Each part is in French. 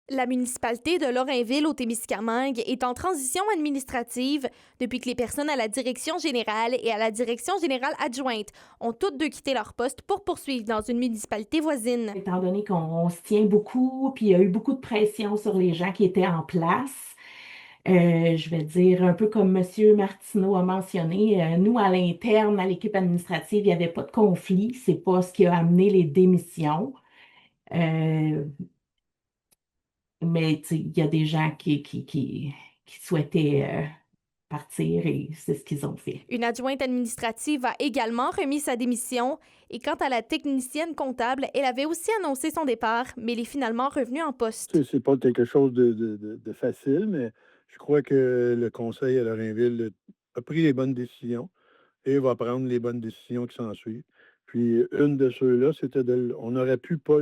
La municipalité de Lorrainville au Témiscamingue est en transition administrative depuis que les personnes à la direction générale et à la direction générale adjointe ont toutes deux quitté leur poste pour poursuivre dans une municipalité voisine. Étant donné qu'on se tient beaucoup, puis il y a eu beaucoup de pression sur les gens qui étaient en place, je vais dire un peu comme M. Martineau a mentionné, nous à l'interne, à l'équipe administrative, il n'y avait pas de conflit. C'est pas ce qui a amené les démissions. Euh, mais tu sais, il y a des gens qui souhaitaient partir et c'est ce qu'ils ont fait. Une adjointe administrative a également remis sa démission et quant à la technicienne comptable, elle avait aussi annoncé son départ, mais elle est finalement revenue en poste. C'est pas quelque chose de facile, mais je crois que le conseil à Lorrainville a pris les bonnes décisions et va prendre les bonnes décisions qui s'ensuivent. Puis une de ceux-là, c'était on aurait pu pas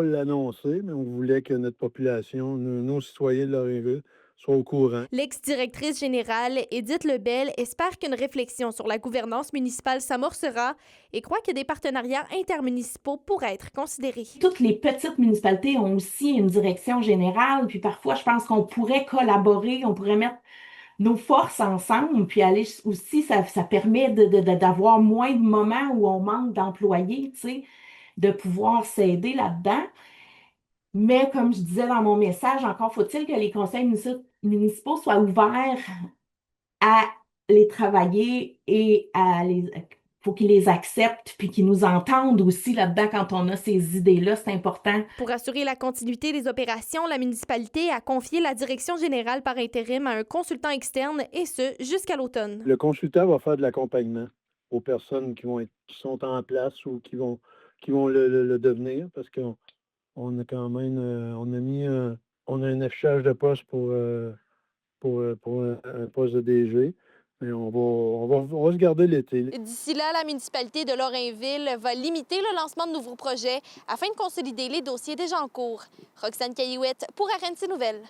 l'annoncer, mais on voulait que notre population, nos citoyens de Lorrainville, soient au courant. L'ex-directrice générale, Édith Lebel, espère qu'une réflexion sur la gouvernance municipale s'amorcera et croit que des partenariats intermunicipaux pourraient être considérés. Toutes les petites municipalités ont aussi une direction générale, puis parfois, je pense qu'on pourrait collaborer, on pourrait mettre nos forces ensemble, puis aller aussi, ça permet d'avoir moins de moments où on manque d'employés, tu sais, de pouvoir s'aider là-dedans. Mais comme je disais dans mon message, encore faut-il que les conseils municipaux soient ouverts à les travailler et à les faut qu'ils les acceptent puis qu'ils nous entendent aussi là-dedans quand on a ces idées-là, c'est important. Pour assurer la continuité des opérations, la municipalité a confié la direction générale par intérim à un consultant externe et ce jusqu'à l'automne. Le consultant va faire de l'accompagnement aux personnes qui sont en place ou qui vont le devenir parce qu'on a quand même, on a mis on a un affichage de poste pour un poste de DG, mais on va se garder l'été. D'ici là, la municipalité de Lorrainville va limiter le lancement de nouveaux projets afin de consolider les dossiers déjà en cours. Roxane Caillouette pour RNC Nouvelles.